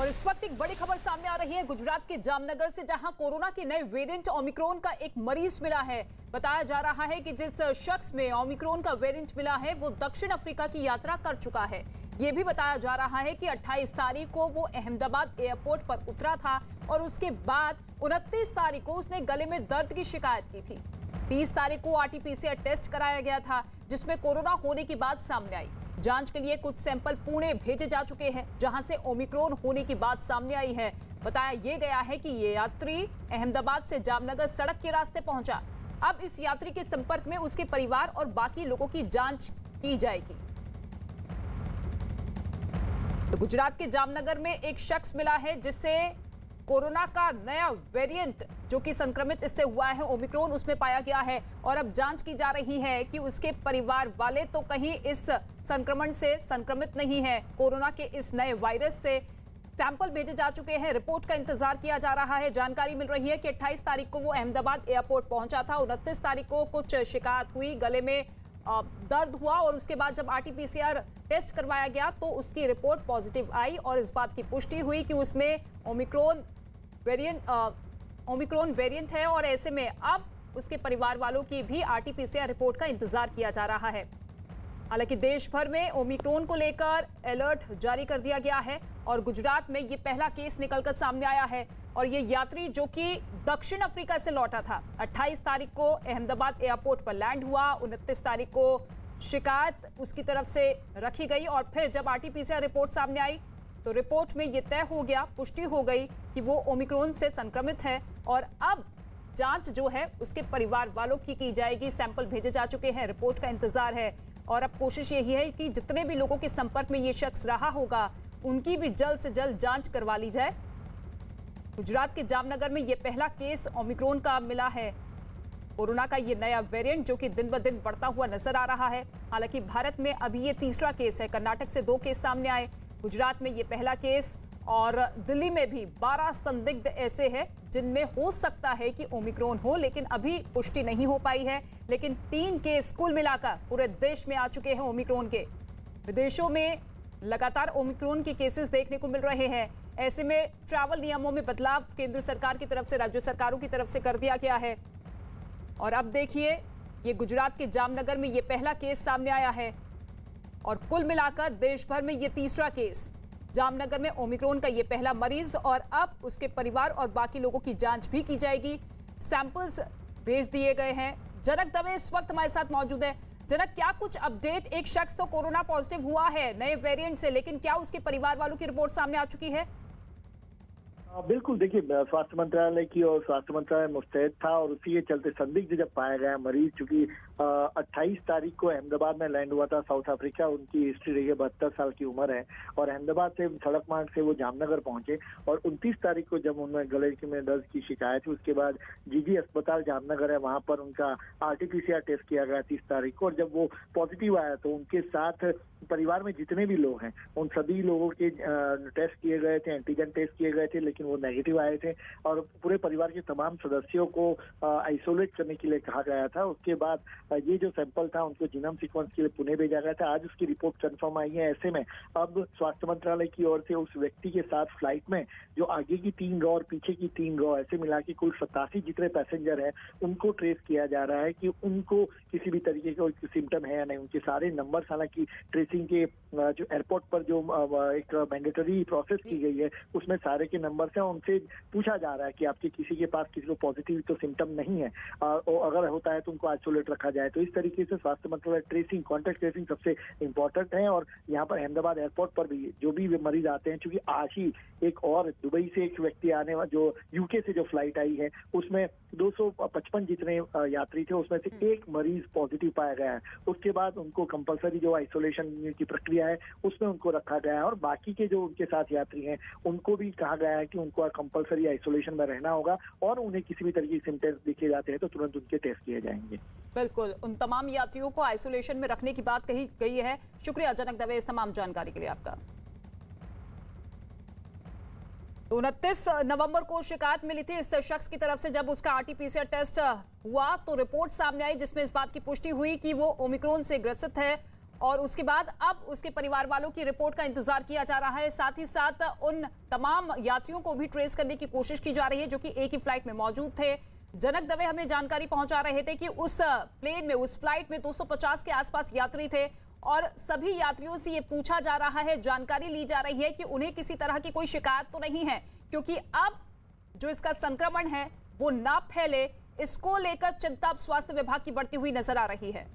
और इस वक्त एक बड़ी खबर सामने आ रही है गुजरात के जामनगर से, जहां कोरोना के नए वेरिएंट ओमिक्रॉन का एक मरीज मिला है। बताया जा रहा है कि जिस शख्स में ओमिक्रॉन का वेरिएंट मिला है वो दक्षिण अफ्रीका की यात्रा कर चुका है। ये भी बताया जा रहा है कि 28 तारीख को वो अहमदाबाद एयरपोर्ट पर उतरा था और उसके बाद 29 तारीख को उसने गले में दर्द की शिकायत की थी। 30 तारीख को आरटीपीसीआर टेस्ट कराया गया था जिसमें कोरोना होने की बात सामने आई। जांच के लिए कुछ सैंपल पुणे भेजे जा चुके हैं जहां से ओमिक्रॉन होने की बात सामने आई है। बताया ये गया है कि ये यात्री अहमदाबाद से जामनगर सड़क के रास्ते पहुंचा। अब इस यात्री के संपर्क में उसके परिवार और बाकी लोगों की जांच की जाएगी। तो गुजरात के जामनगर में एक शख्स मिला है जिससे कोरोना का नया वेरिएंट जो कि संक्रमित इससे हुआ है ओमिक्रॉन, उसमें पाया गया है और अब जांच की जा रही है कि उसके परिवार वाले तो कहीं इस संक्रमण से संक्रमित नहीं है। कोरोना के इस नए वायरस से सैंपल भेजे जा चुके हैं, रिपोर्ट का इंतजार किया जा रहा है। जानकारी मिल रही है कि 28 तारीख को वो अहमदाबाद एयरपोर्ट पहुंचा था। 29 तारीख को कुछ शिकायत हुई, गले में दर्द हुआ और उसके बाद जब आरटीपीसीआर टेस्ट करवाया गया तो उसकी रिपोर्ट पॉजिटिव आई और इस बात की पुष्टि हुई कि उसमें ओमिक्रॉन वेरिएंट है और ऐसे में अब उसके परिवार वालों की भी आरटीपीसीआर रिपोर्ट का इंतजार किया जा रहा है। हालांकि देश भर में ओमिक्रॉन को लेकर अलर्ट जारी कर दिया गया है और गुजरात में ये पहला केस निकलकर सामने आया है और ये यात्री जो कि दक्षिण अफ्रीका से लौटा था 28 तारीख को अहमदाबाद एयरपोर्ट पर लैंड हुआ। 29 तारीख को शिकायत उसकी तरफ से रखी गई और फिर जब आरटीपीसीआर रिपोर्ट सामने आई तो रिपोर्ट में ये तय हो गया, पुष्टि हो गई कि वो ओमिक्रॉन से संक्रमित है और अब जांच जो है उसके परिवार वालों की जाएगी। सैंपल भेजे जा चुके हैं, रिपोर्ट का इंतजार है और अब कोशिश यही है कि जितने भी लोगों के संपर्क में ये शख्स रहा होगा उनकी भी जल्द से जल्द जांच करवा ली जाए। गुजरात के जामनगर में ये पहला केस ओमिक्रॉन का मिला है। कोरोना का ये नया वेरिएंट जो कि दिन ब दिन बढ़ता हुआ नजर आ रहा है। हालांकि भारत में अभी ये तीसरा केस है। कर्नाटक से 2 केस सामने आए, गुजरात में ये पहला केस और दिल्ली में भी 12 संदिग्ध ऐसे हैं जिनमें हो सकता है कि ओमिक्रॉन हो, लेकिन अभी पुष्टि नहीं हो पाई है। लेकिन 3 केस कुल मिलाकर पूरे देश में आ चुके हैं ओमिक्रॉन के। विदेशों में लगातार ओमिक्रॉन के केसेस देखने को मिल रहे हैं। ऐसे में ट्रैवल नियमों में बदलाव केंद्र सरकार की तरफ से, राज्य सरकारों की तरफ से कर दिया गया है और अब देखिए ये गुजरात के जामनगर में ये पहला केस सामने आया है और कुल मिलाकर देश भर में ये तीसरा केस। जामनगर में ओमिक्रॉन का ये पहला मरीज और अब उसके परिवार और बाकी लोगों की जांच भी की जाएगी। सैंपल्स भेज दिए गए हैं। जनक दवे इस वक्त हमारे साथ मौजूद है। जनक, क्या कुछ अपडेट? एक शख्स तो कोरोना पॉजिटिव हुआ है नए वेरिएंट से, लेकिन क्या उसके परिवार वालों की रिपोर्ट सामने आ चुकी है? बिल्कुल, देखिए स्वास्थ्य मंत्रालय की और स्वास्थ्य मंत्रालय मुस्तैद था और उसी के चलते संदिग्ध जब पाया गया मरीज, चूंकि 28 तारीख को अहमदाबाद में लैंड हुआ था साउथ अफ्रीका, उनकी हिस्ट्री रही है 72 साल की उम्र है और अहमदाबाद से सड़क मार्ग से वो जामनगर पहुंचे और 29 तारीख को जब उन्हें गले में दर्द की शिकायत हुई उसके बाद जीजी अस्पताल जामनगर है वहां पर उनका आरटीपीसीआर टेस्ट किया गया 30 तारीख को और जब वो पॉजिटिव आया तो उनके साथ परिवार में जितने भी लोग हैं उन सभी लोगों के टेस्ट किए गए थे, एंटीजन टेस्ट किए गए थे, लेकिन वो नेगेटिव आए थे और पूरे परिवार के तमाम सदस्यों को आइसोलेट करने के लिए कहा गया था। उसके बाद ये जो सैंपल था उनको जीनोम सीक्वेंस के लिए पुणे भेजा गया था। आज उसकी रिपोर्ट कंफर्म आई है। ऐसे में अब स्वास्थ्य मंत्रालय की ओर से उस व्यक्ति के साथ फ्लाइट में जो आगे की 3 रॉ और पीछे की 3 रॉ, ऐसे मिला के कुल 87 जितने पैसेंजर हैं उनको ट्रेस किया जा रहा है कि उनको किसी भी तरीके का सिम्टम है या नहीं। उनके सारे नंबर, हालांकि ट्रेसिंग के जो एयरपोर्ट पर जो एक मैंडेटरी प्रोसेस की गई है उसमें सारे के नंबर हैं। उनसे पूछा जा रहा है कि आपके किसी के पास किसी को पॉजिटिव तो सिम्टम नहीं है और अगर होता है तो उनको आइसोलेट रखा जाए। तो इस तरीके से स्वास्थ्य मंत्रालय ट्रेसिंग, कॉन्टैक्ट ट्रेसिंग सबसे इंपॉर्टेंट है और यहाँ पर अहमदाबाद एयरपोर्ट पर भी जो भी मरीज आते हैं, चूंकि आज ही एक और दुबई से एक व्यक्ति आने वाला जो यूके से जो फ्लाइट आई है उसमें 255 जितने यात्री थे उसमें से एक मरीज पॉजिटिव पाया गया है। उसके बाद उनको कंपलसरी जो आइसोलेशन की प्रक्रिया है उसमें उनको रखा गया है और बाकी के जो उनके साथ यात्री हैं उनको भी कहा गया है कि उनको कंपलसरी आइसोलेशन में रहना होगा और उन्हें किसी भी तरीके के सिम्टम्स दिखे जाते हैं तो तुरंत उनके टेस्ट किए जाएंगे। बिल्कुल, उन तमाम यात्रियों को आइसोलेशन में रखने की बात कही गई है। शुक्रिया जनक दवे इस तमाम जानकारी के लिए आपका। 29 नवंबर को शिकायत मिली थी इस शख्स की तरफ से। जब उसका आरटीपीसीआर टेस्ट हुआ तो रिपोर्ट सामने आई जिसमें इस बात की पुष्टि हुई कि वो ओमिक्रॉन से ग्रसित है और उसके बाद अब उसके परिवार वालों की रिपोर्ट का इंतजार किया जा रहा है। साथ ही साथ उन तमाम यात्रियों को भी ट्रेस करने की कोशिश की जा रही है जो कि एक ही फ्लाइट में मौजूद थे। जनक दवे हमें जानकारी पहुंचा रहे थे कि उस प्लेन में, उस फ्लाइट में 250 के आसपास यात्री थे और सभी यात्रियों से ये पूछा जा रहा है, जानकारी ली जा रही है कि उन्हें किसी तरह की कोई शिकायत तो नहीं है, क्योंकि अब जो इसका संक्रमण है वो ना फैले, इसको लेकर चिंता स्वास्थ्य विभाग की बढ़ती हुई नजर आ रही है।